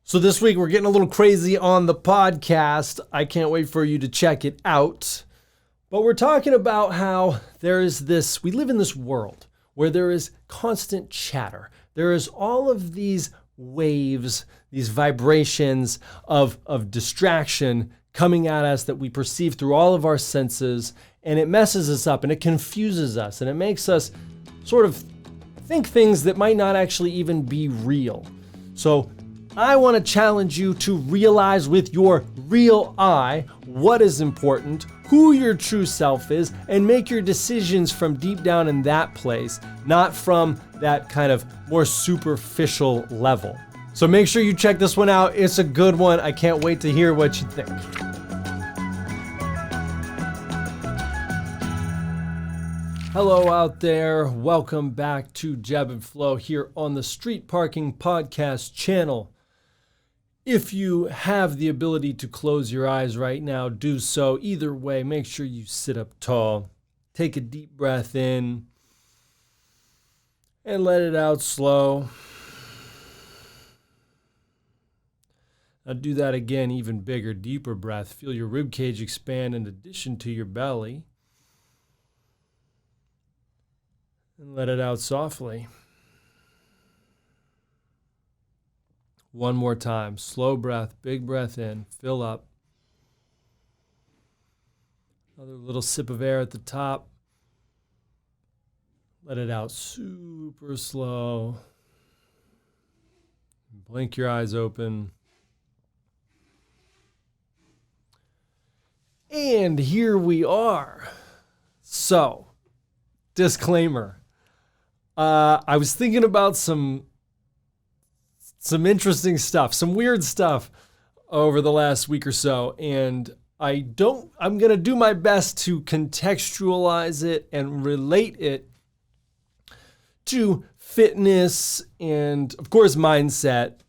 So this week we're getting a little crazy on the podcast. I can't wait for you to check it out. But we're talking about how we live in this world where there is constant chatter. There is all of these waves, these vibrations of distraction coming at us that we perceive through all of our senses, and it messes us up and it confuses us and it makes us sort of think things that might not actually even be real. So I want to challenge you to realize with your real eye what is important, who your true self is, and make your decisions from deep down in that place, not from that kind of more superficial level. So make sure you check this one out. It's a good one. I can't wait to hear what you think. Hello out there. Welcome back to JEB and Flow here on the Street Parking Podcast channel. If you have the ability to close your eyes right now, do so. Either way, make sure you sit up tall. Take a deep breath in and let it out slow. Now do that again, even bigger, deeper breath. Feel your rib cage expand in addition to your belly. And let it out softly. One more time. Slow breath, big breath in, fill up. Another little sip of air at the top. Let it out super slow. Blink your eyes open. And here we are. So, disclaimer. I was thinking about some interesting stuff, some weird stuff over the last week or so, and I'm going to do my best to contextualize it and relate it to fitness and, of course, mindset,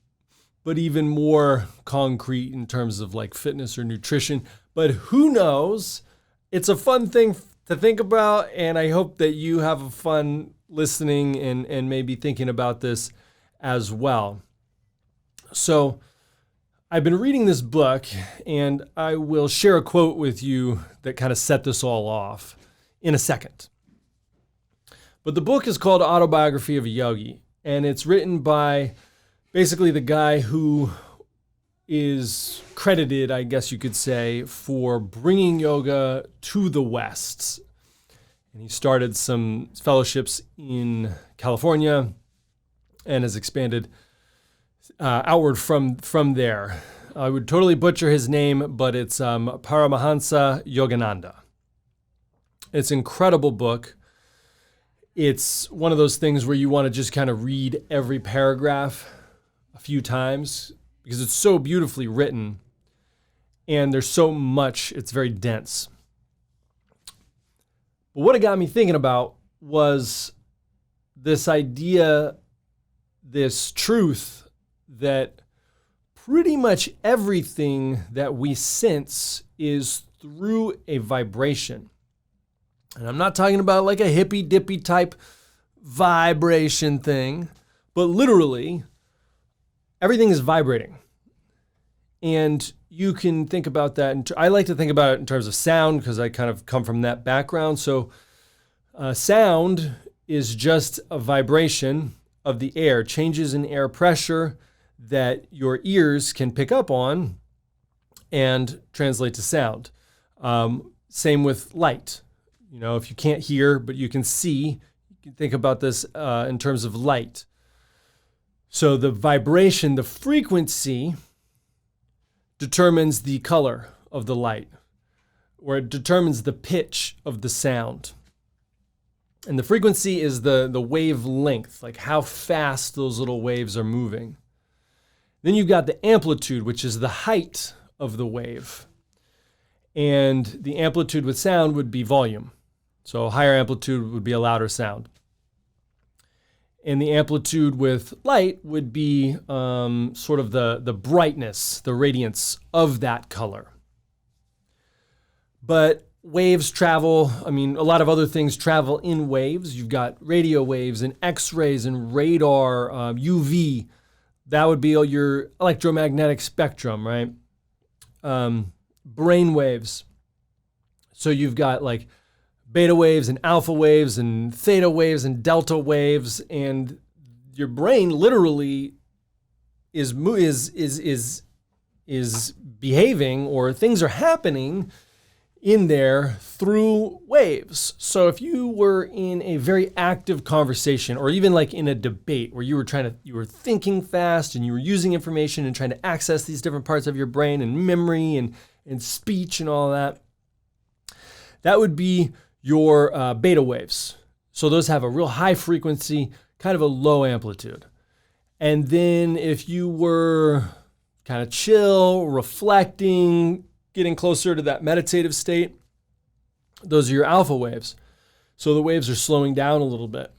but even more concrete in terms of like fitness or nutrition. But who knows? It's a fun thing to think about, and I hope that you have a fun listening and maybe thinking about this as well. So I've been reading this book, and I will share a quote with you that kind of set this all off in a second. But the book is called Autobiography of a Yogi, and it's written by basically the guy who is credited, I guess you could say, for bringing yoga to the West. And he started some fellowships in California and has expanded outward from there. I would totally butcher his name, but it's Paramahansa Yogananda. It's an incredible book. It's one of those things where you want to just kind of read every paragraph a few times because it's so beautifully written and there's so much, it's very dense. But what it got me thinking about was this idea, this truth that pretty much everything that we sense is through a vibration. And I'm not talking about like a hippy dippy type vibration thing, but literally everything is vibrating. And you can think about that. And I like to think about it in terms of sound because I kind of come from that background. So sound is just a vibration of the air, changes in air pressure that your ears can pick up on and translate to sound. Same with light. You know, if you can't hear, but you can see, you can think about this in terms of light. So the vibration, the frequency determines the color of the light, or it determines the pitch of the sound. And the frequency is the wavelength, like how fast those little waves are moving. Then you've got the amplitude, which is the height of the wave. And the amplitude with sound would be volume. So a higher amplitude would be a louder sound. And the amplitude with light would be sort of the brightness, the radiance of that color. But waves travel, a lot of other things travel in waves. You've got radio waves and X-rays and radar, UV. that would be your electromagnetic spectrum, right? Brain waves. So you've got like beta waves and alpha waves and theta waves and delta waves, and your brain literally is behaving, or things are happening in there through waves. So if you were in a very active conversation, or even like in a debate where you were thinking fast and you were using information and trying to access these different parts of your brain and memory and speech and all that, that would be your beta waves. So those have a real high frequency, kind of a low amplitude. And then if you were kind of chill, reflecting, getting closer to that meditative state, those are your alpha waves. So the waves are slowing down a little bit.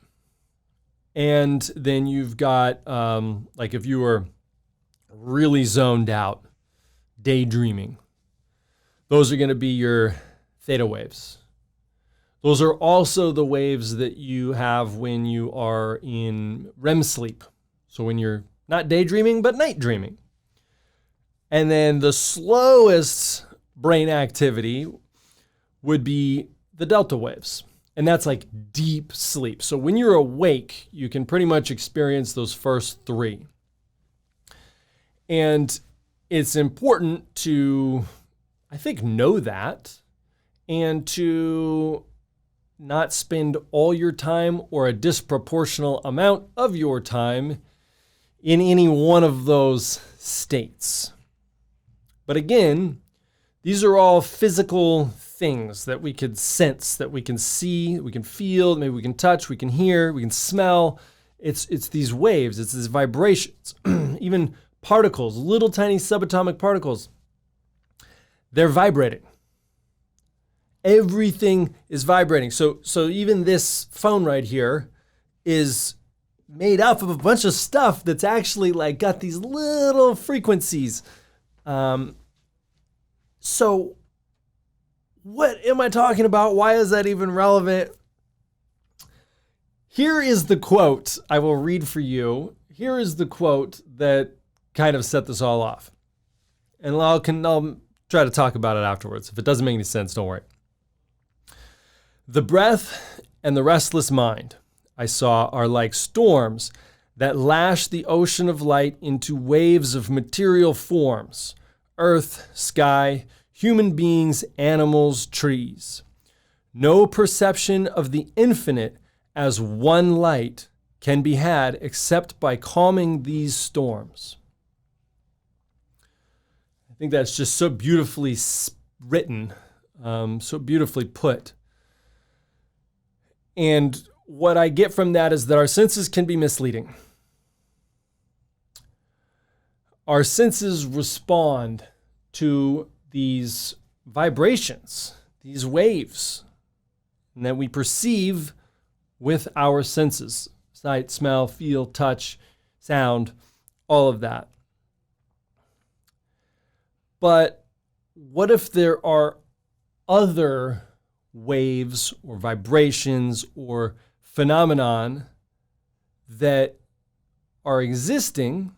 And then you've got, like if you were really zoned out, daydreaming, those are going to be your theta waves. Those are also the waves that you have when you are in REM sleep. So when you're not daydreaming, but night dreaming. And then the slowest brain activity would be the delta waves. And that's like deep sleep. So when you're awake, you can pretty much experience those first three. And it's important to, I think, know that, and to not spend all your time or a disproportional amount of your time in any one of those states. But again, these are all physical things that we could sense, that we can see, we can feel, maybe we can touch, we can hear, we can smell. It's these waves, it's these vibrations, even particles, little tiny subatomic particles. They're vibrating. Everything is vibrating. So even this phone right here is made up of a bunch of stuff that's actually like got these little frequencies. So what am I talking about? Why is that even relevant? Here is the quote I will read for you. Here is the quote that kind of set this all off. And I'll try to talk about it afterwards. If it doesn't make any sense, don't worry. The breath and the restless mind I saw are like storms that lash the ocean of light into waves of material forms: earth, sky, human beings, animals, trees. No perception of the infinite as one light can be had except by calming these storms. I think that's just so beautifully written, so beautifully put. And what I get from that is that our senses can be misleading. Our senses respond to these vibrations, these waves, and that we perceive with our senses: sight, smell, feel, touch, sound, all of that. But what if there are other waves or vibrations or phenomenon that are existing,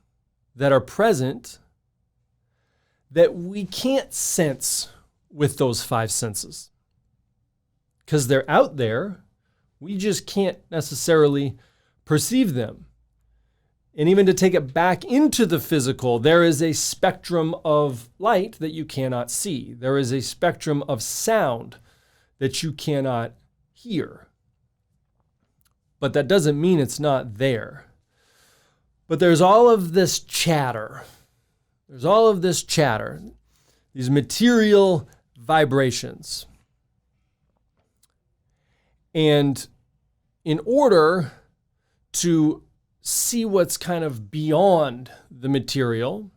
that are present, that we can't sense with those five senses? Because they're out there, we just can't necessarily perceive them. And even to take it back into the physical, there is a spectrum of light that you cannot see. There is a spectrum of sound that you cannot hear. But that doesn't mean it's not there. But there's all of this chatter. There's all of this chatter, these material vibrations. And in order to see what's kind of beyond the material,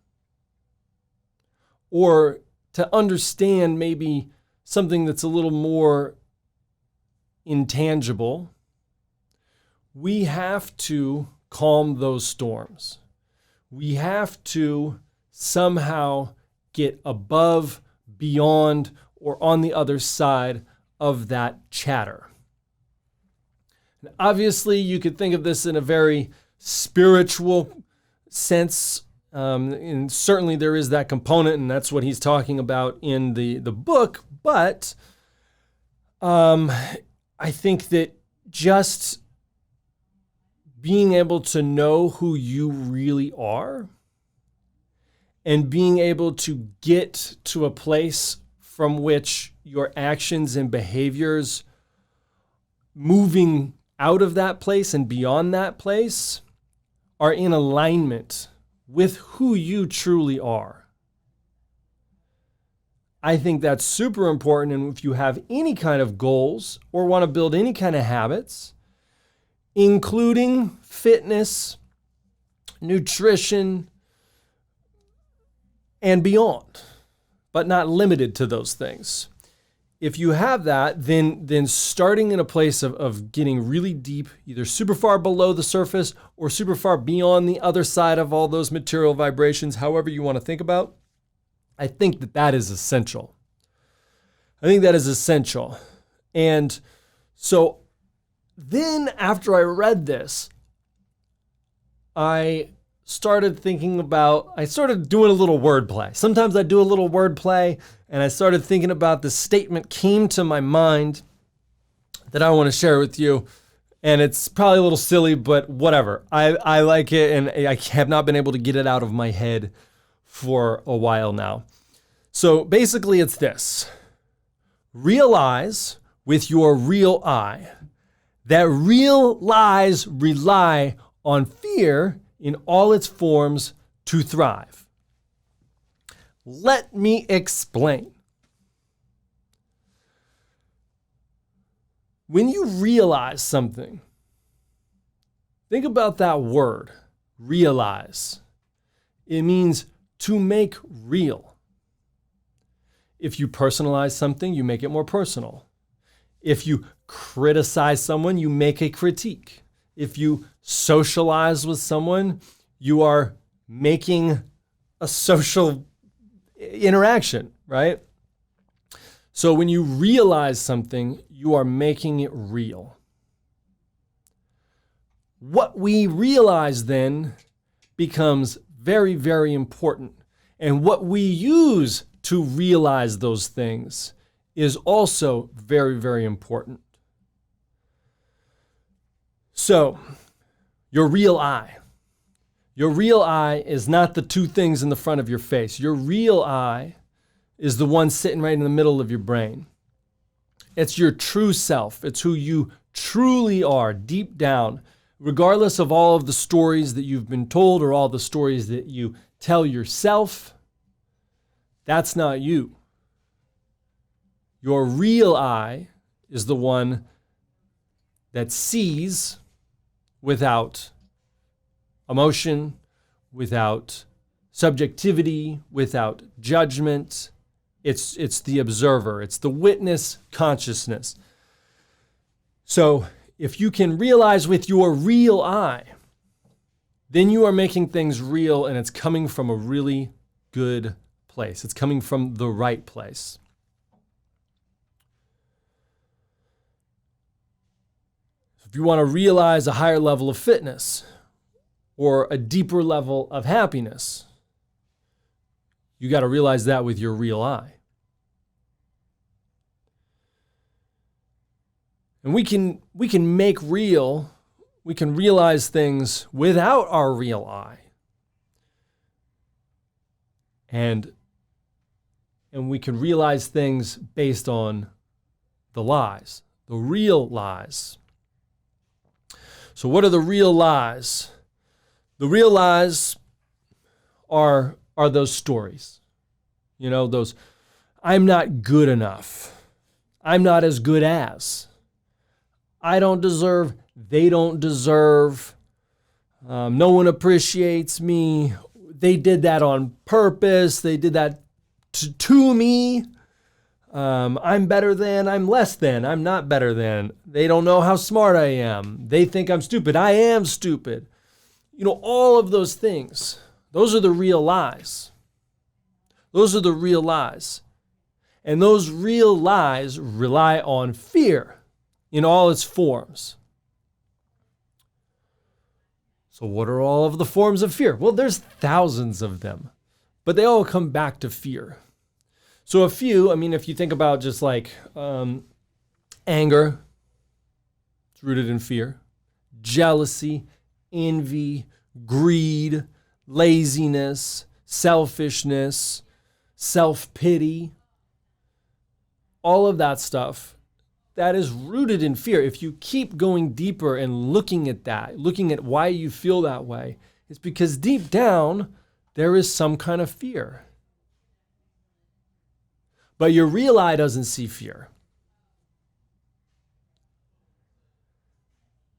or to understand maybe something that's a little more intangible, we have to calm those storms. We have to somehow get above, beyond, or on the other side of that chatter. And obviously, you could think of this in a very spiritual sense, and certainly there is that component, and that's what he's talking about in the book. But I think that just being able to know who you really are and being able to get to a place from which your actions and behaviors moving out of that place and beyond that place are in alignment with who you truly are. I think that's super important. And if you have any kind of goals or want to build any kind of habits, including fitness, nutrition, and beyond, but not limited to those things. If you have that, then starting in a place of getting really deep, either super far below the surface or super far beyond the other side of all those material vibrations, however you want to think about, I think that is essential. I think that is essential. And so then after I read this, I started doing a little wordplay. Sometimes I do a little wordplay, and I started thinking about the statement came to my mind that I want to share with you. And it's probably a little silly, but whatever. I like it, and I have not been able to get it out of my head for a while now. So basically it's this: realize with your real eye that real lies rely on fear in all its forms to thrive. Let me explain. When you realize something, think about that word, realize. It means to make real. If you personalize something, you make it more personal. If you criticize someone, you make a critique. If you socialize with someone, you are making a social interaction, right? So when you realize something, you are making it real. What we realize then becomes very, very important. And what we use to realize those things is also very, very important. So, your real eye. Your real eye is not the two things in the front of your face. Your real eye is the one sitting right in the middle of your brain. It's your true self. It's who you truly are deep down, regardless of all of the stories that you've been told or all the stories that you tell yourself. That's not you. Your real eye is the one that sees without emotion, without subjectivity, without judgment. It's the observer. It's the witness consciousness. So if you can realize with your real eye, then you are making things real, and it's coming from a really good place. It's coming from the right place. If you want to realize a higher level of fitness or a deeper level of happiness, you got to realize that with your real eye. And we can make real, we can realize things without our real eye. And we can realize things based on the lies, the real lies. So what are the real lies? The real lies are those stories. You know, those, I'm not good enough. I'm not as good as. I don't deserve, they don't deserve. No one appreciates me. They did that on purpose. They did that to me. I'm better than, I'm less than, I'm not better than. They don't know how smart I am. They think I'm stupid. I am stupid. You know, all of those things, those are the real lies. Those are the real lies. And those real lies rely on fear in all its forms. So what are all of the forms of fear? Well, there's thousands of them, but they all come back to fear. So a few, if you think about just like anger, it's rooted in fear. Jealousy, envy, greed, laziness, selfishness, self-pity, all of that stuff, that is rooted in fear. If you keep going deeper and looking at that, looking at why you feel that way, it's because deep down, there is some kind of fear. But your real eye doesn't see fear.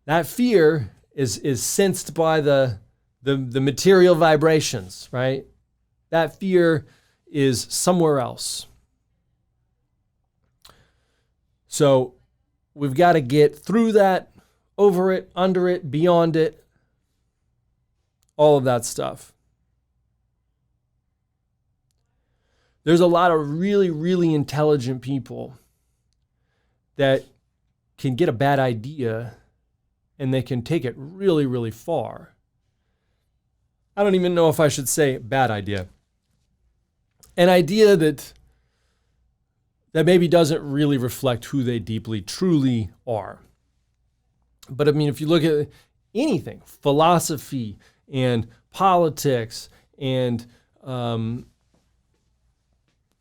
That fear is sensed by the material vibrations, right? That fear is somewhere else. So we've got to get through that, over it, under it, beyond it, all of that stuff. There's a lot of really, really intelligent people that can get a bad idea and they can take it really, really far. I don't even know if I should say bad idea. An idea that maybe doesn't really reflect who they deeply, truly are. But if you look at anything, philosophy and politics and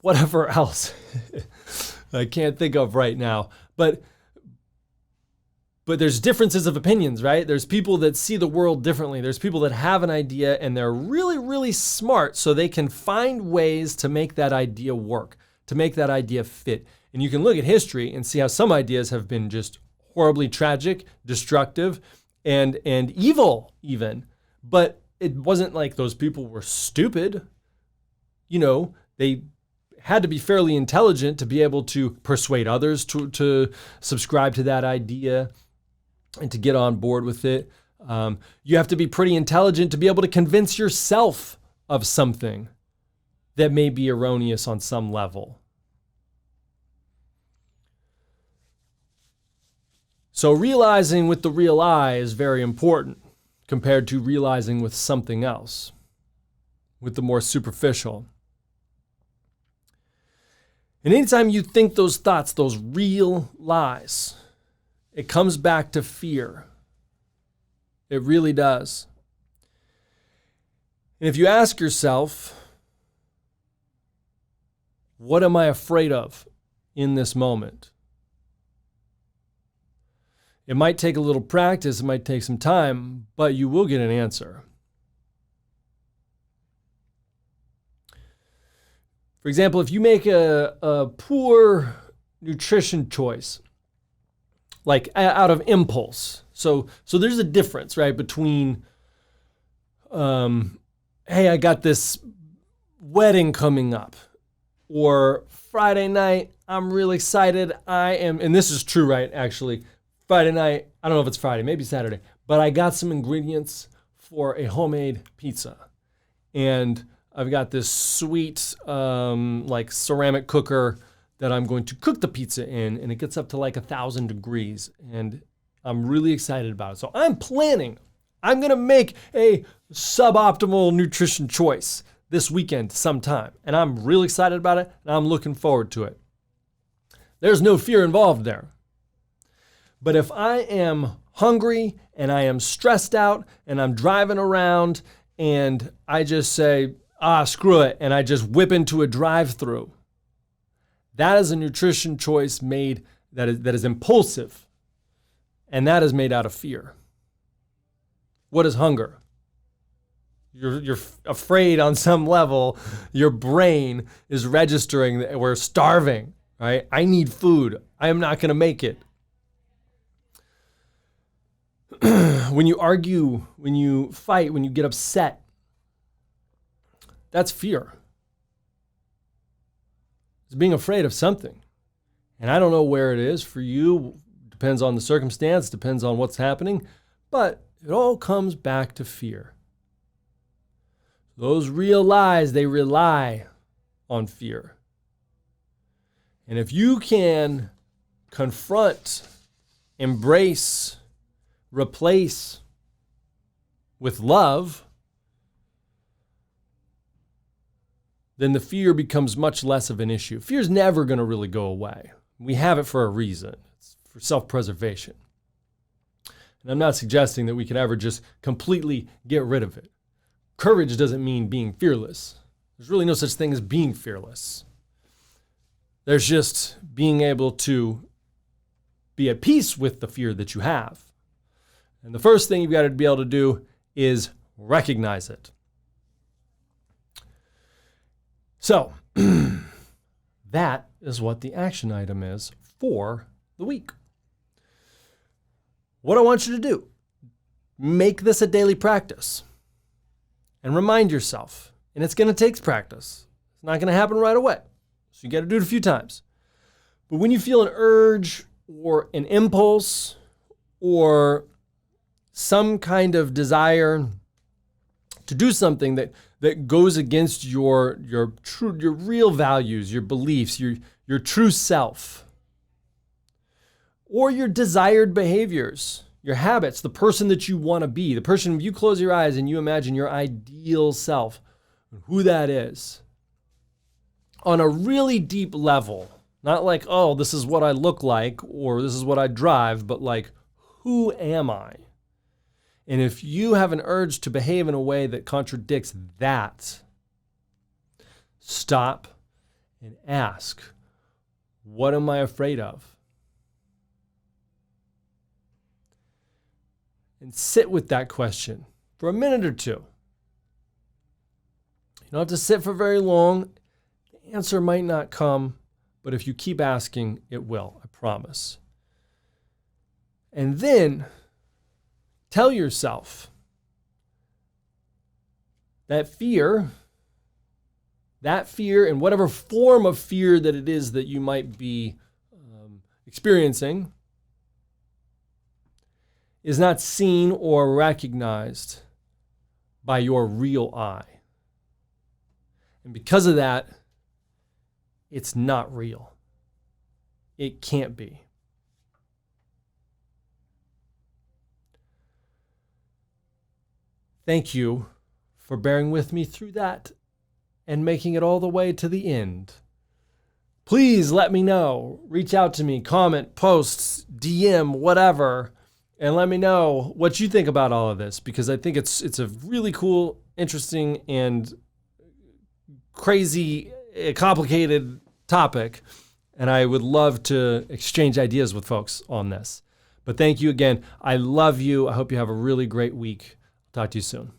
whatever else I can't think of right now, but there's differences of opinions, right? There's people that see the world differently. There's people that have an idea and they're really, really smart so they can find ways to make that idea work, to make that idea fit. And you can look at history and see how some ideas have been just horribly tragic, destructive, and evil even. But it wasn't like those people were stupid. They had to be fairly intelligent to be able to persuade others to subscribe to that idea and to get on board with it. You have to be pretty intelligent to be able to convince yourself of something that may be erroneous on some level. So realizing with the real eye is very important compared to realizing with something else, with the more superficial. And anytime you think those thoughts, those real lies, it comes back to fear. It really does. And if you ask yourself, what am I afraid of in this moment? It might take a little practice, it might take some time, but you will get an answer. For example, if you make a poor nutrition choice, like out of impulse, so there's a difference, right, between, hey, I got this wedding coming up, or Friday night, I'm really excited, and this is true, right, actually, Friday night, I don't know if it's Friday, maybe Saturday, but I got some ingredients for a homemade pizza, and I've got this sweet, ceramic cooker that I'm going to cook the pizza in, and it gets up to 1,000 degrees, and I'm really excited about it. So I'm planning. I'm going to make a suboptimal nutrition choice this weekend sometime, and I'm really excited about it, and I'm looking forward to it. There's no fear involved there. But if I am hungry, and I am stressed out, and I'm driving around, and I just say, screw it, and I just whip into a drive-through. That is a nutrition choice made that is impulsive, and that is made out of fear. What is hunger? You're afraid on some level. Your brain is registering that we're starving, right? I need food. I am not going to make it. When you argue, when you fight, when you get upset, that's fear. It's being afraid of something. And I don't know where it is for you. Depends on the circumstance, depends on what's happening. But it all comes back to fear. Those real lies, they rely on fear. And if you can confront, embrace, replace with love, then the fear becomes much less of an issue. Fear is never going to really go away. We have it for a reason. It's for self-preservation. And I'm not suggesting that we could ever just completely get rid of it. Courage doesn't mean being fearless. There's really no such thing as being fearless. There's just being able to be at peace with the fear that you have. And the first thing you've got to be able to do is recognize it. So, that is what the action item is for the week. What I want you to do, make this a daily practice and remind yourself, and it's going to take practice. It's not going to happen right away. So you got to do it a few times. But when you feel an urge or an impulse or some kind of desire to do something that goes against your real values, your beliefs, your true self, or your desired behaviors, your habits, the person that you want to be, the person, if you close your eyes and you imagine your ideal self, who that is, on a really deep level, not like, oh, this is what I look like or this is what I drive, but like, who am I? And if you have an urge to behave in a way that contradicts that, stop and ask, what am I afraid of? And sit with that question for a minute or two. You don't have to sit for very long. The answer might not come, but if you keep asking, it will, I promise. And then tell yourself that fear and whatever form of fear that it is that you might be experiencing is not seen or recognized by your real eye. And because of that, it's not real. It can't be. Thank you for bearing with me through that and making it all the way to the end. Please let me know. Reach out to me, comment, post, DM, whatever, and let me know what you think about all of this, because I think it's a really cool, interesting, and crazy, complicated topic, and I would love to exchange ideas with folks on this. But thank you again. I love you. I hope you have a really great week. Talk to you soon.